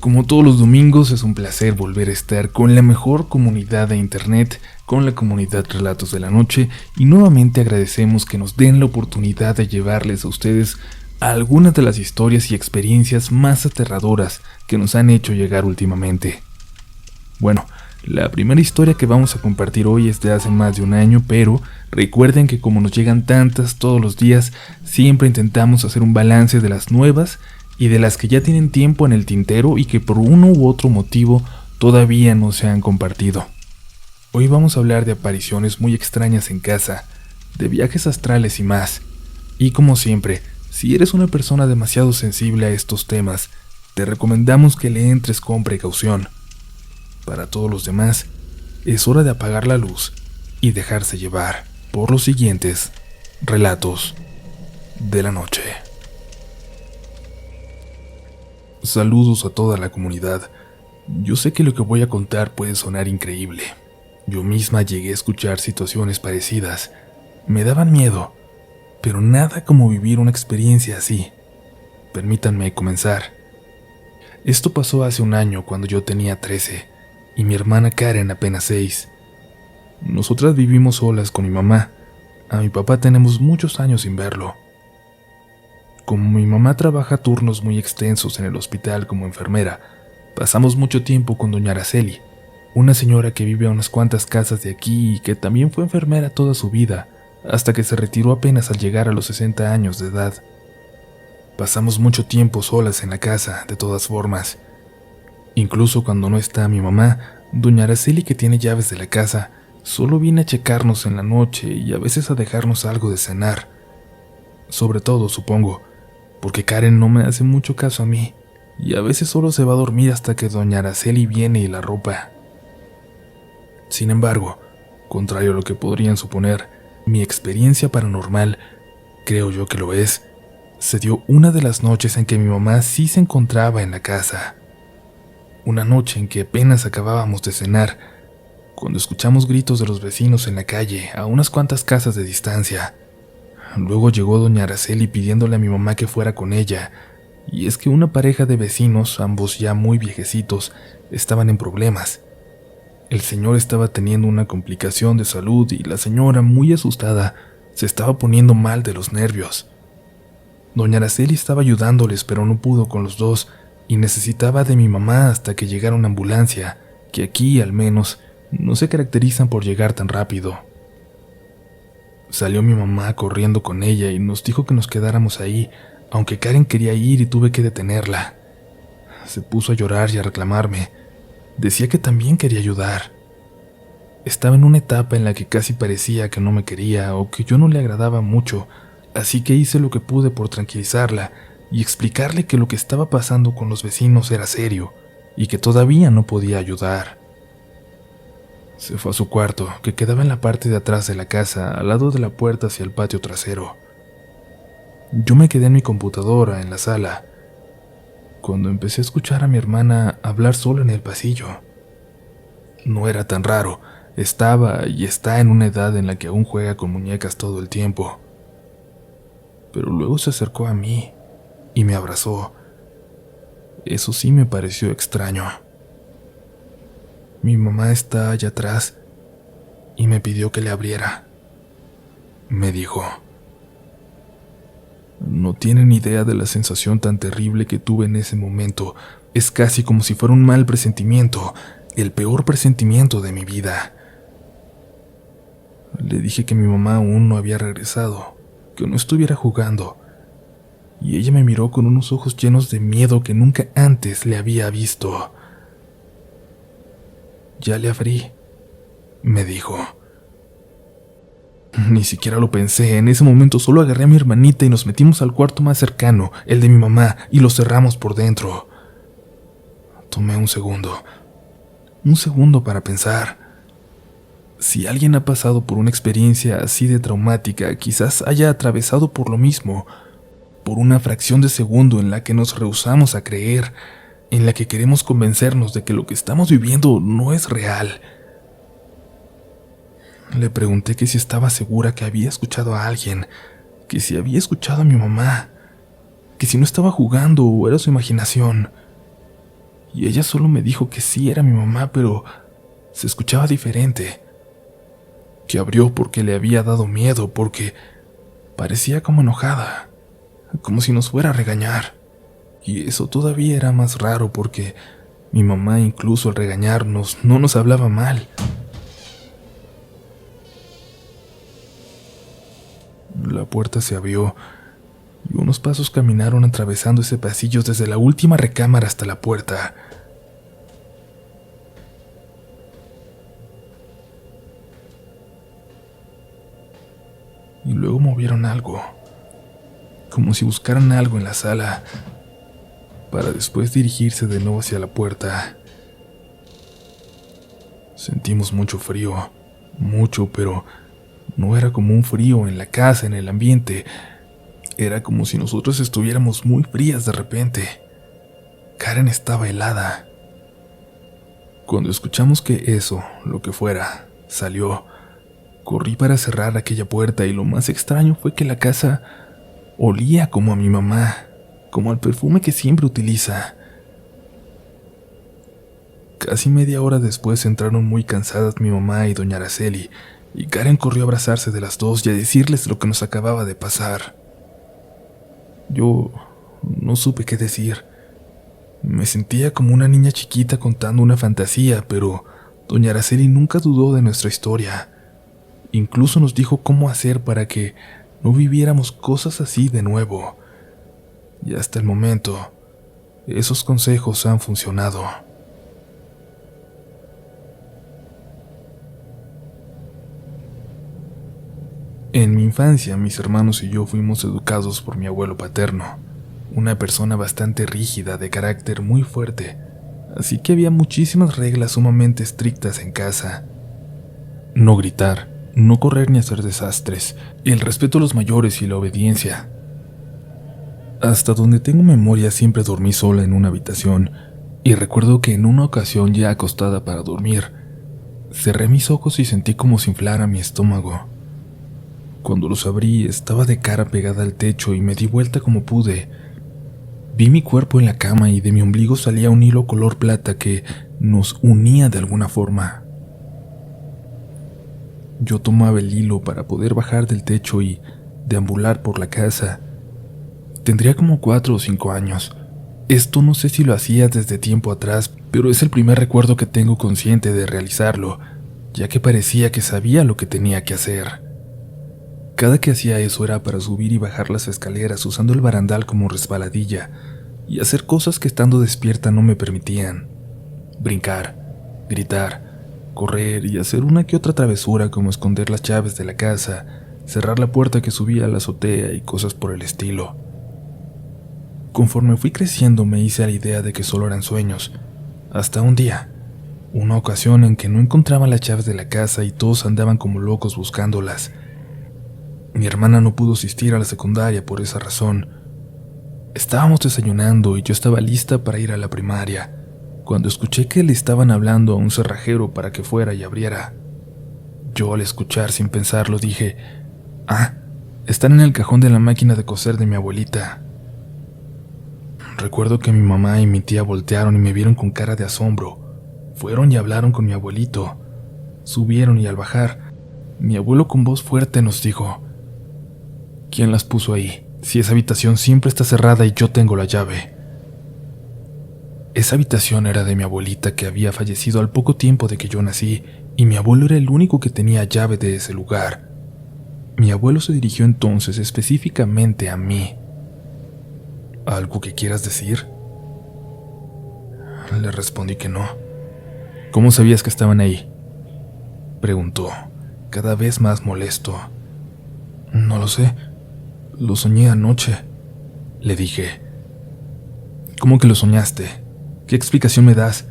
Como todos los domingos, es un placer volver a estar con la mejor comunidad de internet, con la comunidad Relatos de la Noche, y nuevamente agradecemos que nos den la oportunidad de llevarles a ustedes algunas de las historias y experiencias más aterradoras que nos han hecho llegar últimamente. Bueno, la primera historia que vamos a compartir hoy es de hace más de un año, pero recuerden que como nos llegan tantas todos los días, siempre intentamos hacer un balance de las nuevas y de las que ya tienen tiempo en el tintero y que por uno u otro motivo todavía no se han compartido. Hoy vamos a hablar de apariciones muy extrañas en casa, de viajes astrales y más. Y como siempre, si eres una persona demasiado sensible a estos temas, te recomendamos que le entres con precaución. Para todos los demás, es hora de apagar la luz y dejarse llevar por los siguientes relatos de la noche. Saludos a toda la comunidad. Yo sé que lo que voy a contar puede sonar increíble. Yo misma llegué a escuchar situaciones parecidas. Me daban miedo, pero nada como vivir una experiencia así. Permítanme comenzar. Esto pasó hace un año cuando yo tenía 13 y mi hermana Karen apenas 6. Nosotras vivimos solas con mi mamá. A mi papá tenemos muchos años sin verlo. Como mi mamá trabaja turnos muy extensos en el hospital como enfermera, pasamos mucho tiempo con doña Araceli, una señora que vive a unas cuantas casas de aquí y que también fue enfermera toda su vida, hasta que se retiró apenas al llegar a los 60 años de edad. Pasamos mucho tiempo solas en la casa, de todas formas. Incluso cuando no está mi mamá, doña Araceli, que tiene llaves de la casa, solo viene a checarnos en la noche y a veces a dejarnos algo de cenar. Sobre todo, supongo, porque Karen no me hace mucho caso a mí, y a veces solo se va a dormir hasta que doña Araceli viene y la arropa. Sin embargo, contrario a lo que podrían suponer, mi experiencia paranormal, creo yo que lo es, se dio una de las noches en que mi mamá sí se encontraba en la casa. Una noche en que apenas acabábamos de cenar, cuando escuchamos gritos de los vecinos en la calle, a unas cuantas casas de distancia. Luego llegó doña Araceli pidiéndole a mi mamá que fuera con ella, y es que una pareja de vecinos, ambos ya muy viejecitos, estaban en problemas. El señor estaba teniendo una complicación de salud y la señora, muy asustada, se estaba poniendo mal de los nervios. Doña Araceli estaba ayudándoles, pero no pudo con los dos, y necesitaba de mi mamá hasta que llegara una ambulancia, que aquí, al menos, no se caracterizan por llegar tan rápido. Salió mi mamá corriendo con ella y nos dijo que nos quedáramos ahí, aunque Karen quería ir y tuve que detenerla. Se puso a llorar y a reclamarme. Decía que también quería ayudar. Estaba en una etapa en la que casi parecía que no me quería o que yo no le agradaba mucho, así que hice lo que pude por tranquilizarla y explicarle que lo que estaba pasando con los vecinos era serio y que todavía no podía ayudar. Se fue a su cuarto, que quedaba en la parte de atrás de la casa, al lado de la puerta hacia el patio trasero. Yo me quedé en mi computadora, en la sala, cuando empecé a escuchar a mi hermana hablar sola en el pasillo. No era tan raro, estaba y está en una edad en la que aún juega con muñecas todo el tiempo. Pero luego se acercó a mí y me abrazó. Eso sí me pareció extraño. Mi mamá está allá atrás y me pidió que le abriera. Me dijo. No tienen idea de la sensación tan terrible que tuve en ese momento. Es casi como si fuera un mal presentimiento, el peor presentimiento de mi vida. Le dije que mi mamá aún no había regresado, que no estuviera jugando, y ella me miró con unos ojos llenos de miedo que nunca antes le había visto. Ya le abrí, me dijo. Ni siquiera lo pensé, en ese momento solo agarré a mi hermanita y nos metimos al cuarto más cercano, el de mi mamá, y lo cerramos por dentro. Tomé un segundo para pensar. Si alguien ha pasado por una experiencia así de traumática, quizás haya atravesado por lo mismo, por una fracción de segundo en la que nos rehusamos a creer, en la que queremos convencernos de que lo que estamos viviendo no es real. Le pregunté que si estaba segura que había escuchado a alguien, que si había escuchado a mi mamá, que si no estaba jugando o era su imaginación. y ella solo me dijo que sí era mi mamá, pero se escuchaba diferente. Que abrió porque le había dado miedo, porque parecía como enojada, como si nos fuera a regañar. Y eso todavía era más raro porque mi mamá, incluso al regañarnos, no nos hablaba mal. La puerta se abrió y unos pasos caminaron atravesando ese pasillo desde la última recámara hasta la puerta. Y luego movieron algo, como si buscaran algo en la sala, para después dirigirse de nuevo hacia la puerta. Sentimos mucho frío, mucho, pero no era como un frío en la casa, en el ambiente. Era como si nosotros estuviéramos muy frías de repente. Karen estaba helada. Cuando escuchamos que eso, lo que fuera, salió, corrí para cerrar aquella puerta y lo más extraño fue que la casa olía como a mi mamá, como al perfume que siempre utiliza. Casi media hora después entraron muy cansadas mi mamá y doña Araceli, y Karen corrió a abrazarse de las dos y a decirles lo que nos acababa de pasar. Yo no supe qué decir. Me sentía como una niña chiquita contando una fantasía, pero doña Araceli nunca dudó de nuestra historia. Incluso nos dijo cómo hacer para que no viviéramos cosas así de nuevo. Y hasta el momento, esos consejos han funcionado. En mi infancia, mis hermanos y yo fuimos educados por mi abuelo paterno, una persona bastante rígida, de carácter muy fuerte, así que había muchísimas reglas sumamente estrictas en casa. No gritar, no correr ni hacer desastres, el respeto a los mayores y la obediencia. Hasta donde tengo memoria siempre dormí sola en una habitación, y recuerdo que en una ocasión, ya acostada para dormir, cerré mis ojos y sentí como si inflara mi estómago. Cuando los abrí, estaba de cara pegada al techo y me di vuelta como pude. Vi mi cuerpo en la cama y de mi ombligo salía un hilo color plata que nos unía de alguna forma. Yo tomaba el hilo para poder bajar del techo y deambular por la casa. Tendría como 4 o 5 años. Esto no sé si lo hacía desde tiempo atrás, pero es el primer recuerdo que tengo consciente de realizarlo, ya que parecía que sabía lo que tenía que hacer. Cada que hacía eso era para subir y bajar las escaleras usando el barandal como resbaladilla y hacer cosas que estando despierta no me permitían. Brincar, gritar, correr y hacer una que otra travesura como esconder las llaves de la casa, cerrar la puerta que subía a la azotea y cosas por el estilo. Conforme fui creciendo me hice a la idea de que solo eran sueños, hasta un día, una ocasión en que no encontraba las llaves de la casa y todos andaban como locos buscándolas. Mi hermana no pudo asistir a la secundaria por esa razón. Estábamos desayunando y yo estaba lista para ir a la primaria, cuando escuché que le estaban hablando a un cerrajero para que fuera y abriera. Yo, al escuchar sin pensarlo, dije: «Ah, están en el cajón de la máquina de coser de mi abuelita». Recuerdo que mi mamá y mi tía voltearon y me vieron con cara de asombro. Fueron y hablaron con mi abuelito. Subieron y al bajar, mi abuelo con voz fuerte nos dijo: «¿Quién las puso ahí? Si esa habitación siempre está cerrada y yo tengo la llave». Esa habitación era de mi abuelita, que había fallecido al poco tiempo de que yo nací, y mi abuelo era el único que tenía llave de ese lugar. Mi abuelo se dirigió entonces específicamente a mí. «¿Algo que quieras decir?». Le respondí que no. «¿Cómo sabías que estaban ahí?», preguntó, cada vez más molesto. «No lo sé. Lo soñé anoche», le dije. «¿Cómo que lo soñaste? ¿Qué explicación me das?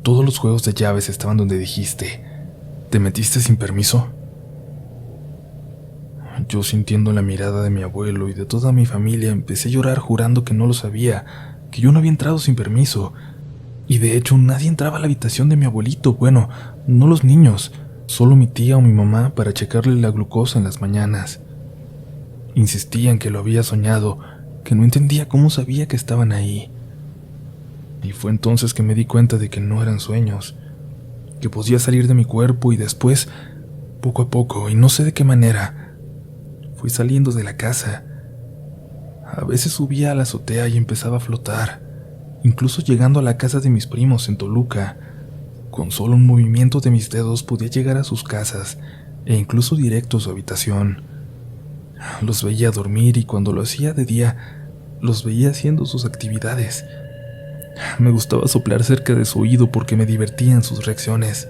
Todos los juegos de llaves estaban donde dijiste. ¿Te metiste sin permiso?». Yo, sintiendo la mirada de mi abuelo y de toda mi familia, empecé a llorar jurando que no lo sabía, que yo no había entrado sin permiso. Y de hecho nadie entraba a la habitación de mi abuelito, bueno, no los niños, solo mi tía o mi mamá para checarle la glucosa en las mañanas. Insistían que lo había soñado, que no entendía cómo sabía que estaban ahí. Y fue entonces que me di cuenta de que no eran sueños, que podía salir de mi cuerpo y después, poco a poco, y no sé de qué manera, fui saliendo de la casa. A veces subía a la azotea y empezaba a flotar, incluso llegando a la casa de mis primos en Toluca. Con solo un movimiento de mis dedos podía llegar a sus casas e incluso directo a su habitación. Los veía dormir y cuando lo hacía de día, los veía haciendo sus actividades. Me gustaba soplar cerca de su oído porque me divertían sus reacciones.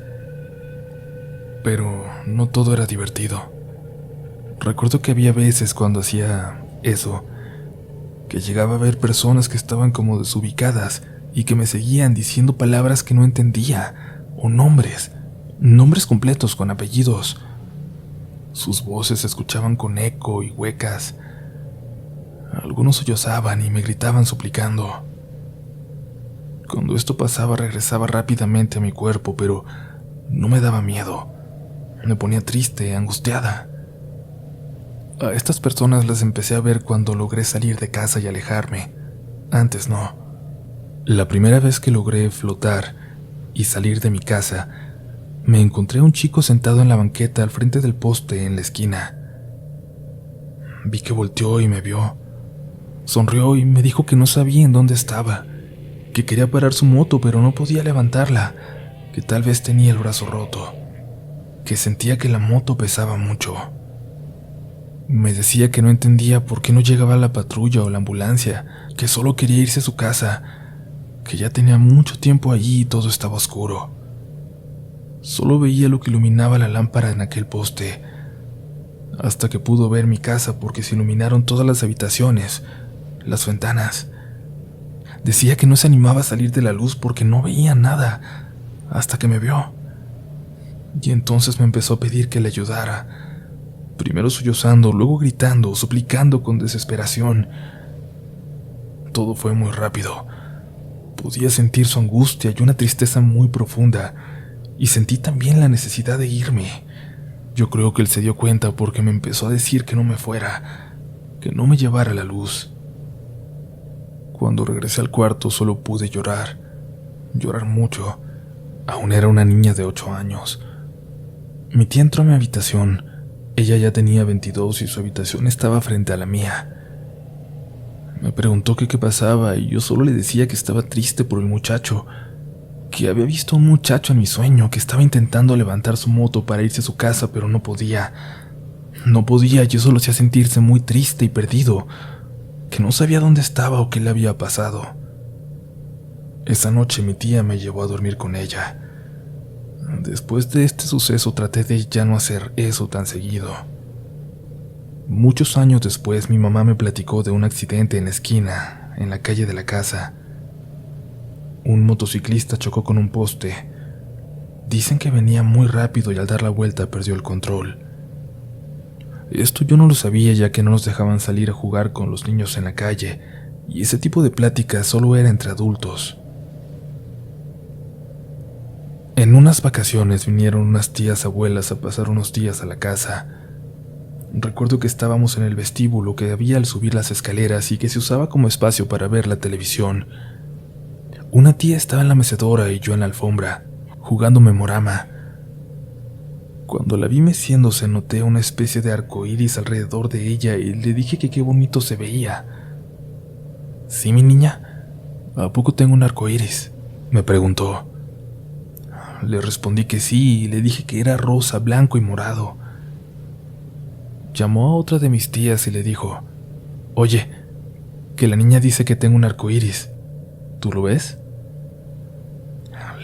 Pero no todo era divertido. Recuerdo que había veces cuando hacía eso, que llegaba a ver personas que estaban como desubicadas y que me seguían diciendo palabras que no entendía, o nombres completos con apellidos. Sus voces se escuchaban con eco y huecas. Algunos sollozaban y me gritaban suplicando. Cuando esto pasaba regresaba rápidamente a mi cuerpo, pero no me daba miedo. Me ponía triste, angustiada. A estas personas las empecé a ver cuando logré salir de casa y alejarme. Antes no. La primera vez que logré flotar y salir de mi casa, me encontré a un chico sentado en la banqueta al frente del poste en la esquina. Vi que volteó y me vio. Sonrió y me dijo que no sabía en dónde estaba, que quería parar su moto pero no podía levantarla, que tal vez tenía el brazo roto, que sentía que la moto pesaba mucho. Me decía que no entendía por qué no llegaba la patrulla o la ambulancia, que solo quería irse a su casa, que ya tenía mucho tiempo allí y todo estaba oscuro. Solo veía lo que iluminaba la lámpara en aquel poste, hasta que pudo ver mi casa porque se iluminaron todas las habitaciones, las ventanas. Decía que no se animaba a salir de la luz porque no veía nada, hasta que me vio. Y entonces me empezó a pedir que le ayudara, primero sollozando, luego gritando, suplicando con desesperación. Todo fue muy rápido. Podía sentir su angustia y una tristeza muy profunda, y sentí también la necesidad de irme. Yo creo que él se dio cuenta porque me empezó a decir que no me fuera, que no me llevara a la luz. Cuando regresé al cuarto solo pude llorar mucho. Aún era una niña de 8 años. Mi tía entró a mi habitación. Ella ya tenía 22 y su habitación estaba frente a la mía. Me preguntó qué pasaba y yo solo le decía que estaba triste por el muchacho, que había visto a un muchacho en mi sueño que estaba intentando levantar su moto para irse a su casa pero no podía. No podía y eso lo hacía sentirse muy triste y perdido, que no sabía dónde estaba o qué le había pasado. Esa noche mi tía me llevó a dormir con ella. Después de este suceso traté de ya no hacer eso tan seguido. Muchos años después mi mamá me platicó de un accidente en la esquina, en la calle de la casa. Un motociclista chocó con un poste. Dicen que venía muy rápido y al dar la vuelta perdió el control. Esto yo no lo sabía ya que no nos dejaban salir a jugar con los niños en la calle, y ese tipo de plática solo era entre adultos. En unas vacaciones vinieron unas tías abuelas a pasar unos días a la casa. Recuerdo que estábamos en el vestíbulo que había al subir las escaleras y que se usaba como espacio para ver la televisión. Una tía estaba en la mecedora y yo en la alfombra, jugando memorama. Cuando la vi meciéndose noté una especie de arco iris alrededor de ella y le dije que qué bonito se veía. ¿Sí, mi niña? ¿A poco tengo un arco iris?, me preguntó. Le respondí que sí y le dije que era rosa, blanco y morado. Llamó a otra de mis tías y le dijo: «Oye, que la niña dice que tengo un arco iris. ¿Tú lo ves?».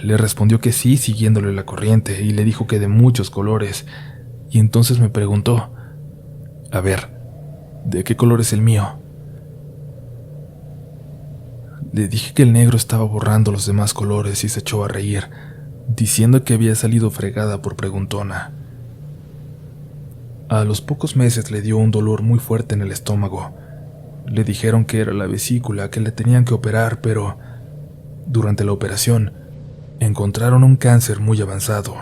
Le respondió que sí, siguiéndole la corriente, y le dijo que de muchos colores, y entonces me preguntó: «A ver, ¿de qué color es el mío?». Le dije que el negro estaba borrando los demás colores y se echó a reír, diciendo que había salido fregada por preguntona. A los pocos meses le dio un dolor muy fuerte en el estómago. Le dijeron que era la vesícula, que le tenían que operar, pero durante la operación encontraron un cáncer muy avanzado.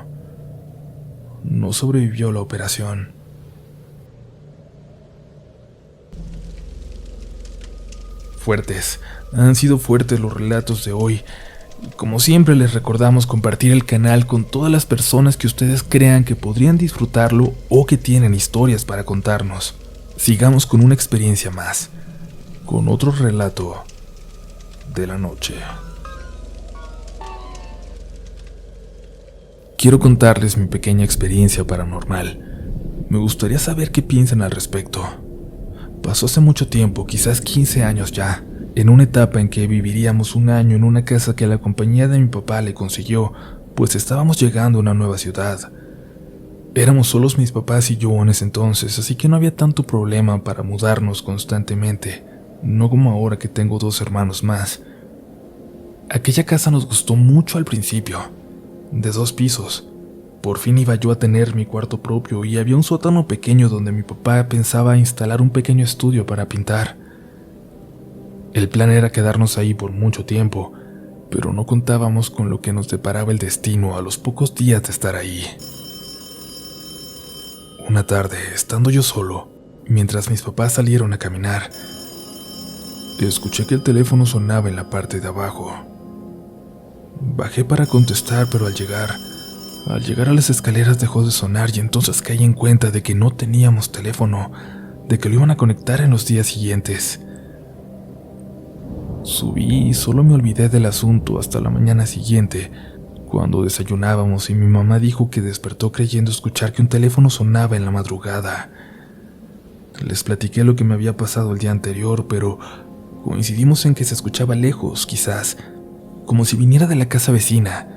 No sobrevivió la operación. Fuertes, han sido fuertes los relatos de hoy. Como siempre les recordamos compartir el canal con todas las personas que ustedes crean que podrían disfrutarlo o que tienen historias para contarnos. Sigamos con una experiencia más, con otro relato de la noche. Quiero contarles mi pequeña experiencia paranormal. Me gustaría saber qué piensan al respecto. Pasó hace mucho tiempo, quizás 15 años ya, en una etapa en que viviríamos un año en una casa que la compañía de mi papá le consiguió, pues estábamos llegando a una nueva ciudad. Éramos solos mis papás y yo en ese entonces, así que no había tanto problema para mudarnos constantemente, no como ahora que tengo 2 hermanos más. Aquella casa nos gustó mucho al principio, de 2 pisos. Por fin iba yo a tener mi cuarto propio y había un sótano pequeño donde mi papá pensaba instalar un pequeño estudio para pintar. El plan era quedarnos ahí por mucho tiempo, pero no contábamos con lo que nos deparaba el destino a los pocos días de estar ahí. Una tarde, estando yo solo, mientras mis papás salieron a caminar, escuché que el teléfono sonaba en la parte de abajo. Bajé para contestar, pero al llegar a las escaleras dejó de sonar y entonces caí en cuenta de que no teníamos teléfono, de que lo iban a conectar en los días siguientes. Subí y solo me olvidé del asunto hasta la mañana siguiente, cuando desayunábamos y mi mamá dijo que despertó creyendo escuchar que un teléfono sonaba en la madrugada. Les platiqué lo que me había pasado el día anterior, pero coincidimos en que se escuchaba lejos, quizás, como si viniera de la casa vecina,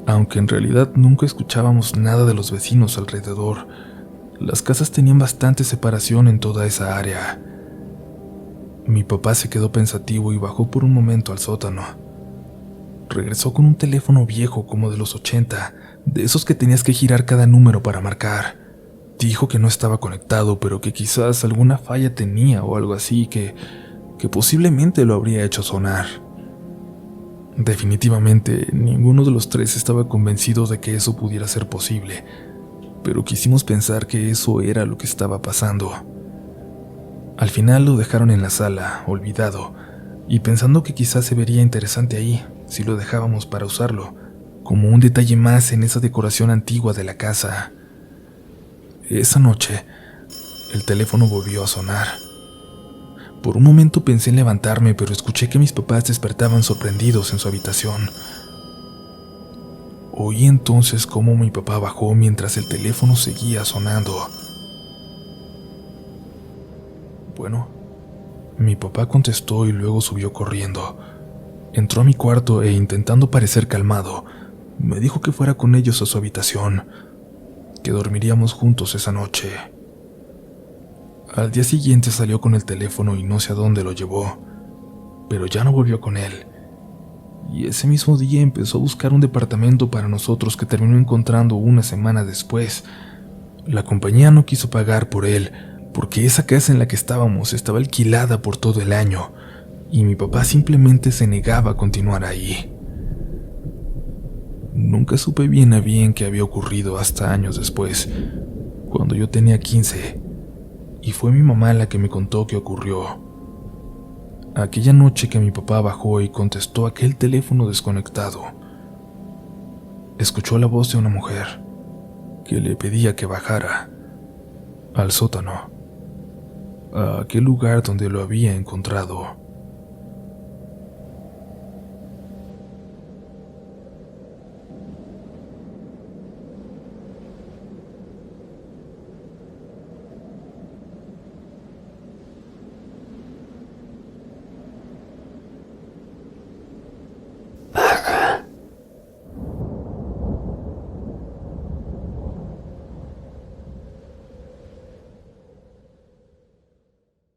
aunque en realidad nunca escuchábamos nada de los vecinos alrededor. Las casas tenían bastante separación en toda esa área. Mi papá se quedó pensativo y bajó por un momento al sótano. Regresó con un teléfono viejo como de los 80, de esos que tenías que girar cada número para marcar. Dijo que no estaba conectado, pero que quizás alguna falla tenía o algo así, que posiblemente lo habría hecho sonar. Definitivamente, ninguno de los 3 estaba convencido de que eso pudiera ser posible, pero quisimos pensar que eso era lo que estaba pasando. Al final lo dejaron en la sala, olvidado, y pensando que quizás se vería interesante ahí, si lo dejábamos para usarlo, como un detalle más en esa decoración antigua de la casa. Esa noche, el teléfono volvió a sonar. Por un momento pensé en levantarme, pero escuché que mis papás despertaban sorprendidos en su habitación. Oí entonces cómo mi papá bajó mientras el teléfono seguía sonando. Bueno, mi papá contestó y luego subió corriendo. Entró a mi cuarto e intentando parecer calmado, me dijo que fuera con ellos a su habitación, que dormiríamos juntos esa noche. Al día siguiente salió con el teléfono y no sé a dónde lo llevó, pero ya no volvió con él. Y ese mismo día empezó a buscar un departamento para nosotros que terminó encontrando una semana después. La compañía no quiso pagar por él, porque esa casa en la que estábamos estaba alquilada por todo el año, y mi papá simplemente se negaba a continuar ahí. Nunca supe bien a bien qué había ocurrido hasta años después, cuando yo tenía 15, y fue mi mamá la que me contó qué ocurrió. Aquella noche que mi papá bajó y contestó aquel teléfono desconectado, escuchó la voz de una mujer que le pedía que bajara al sótano, a aquel lugar donde lo había encontrado.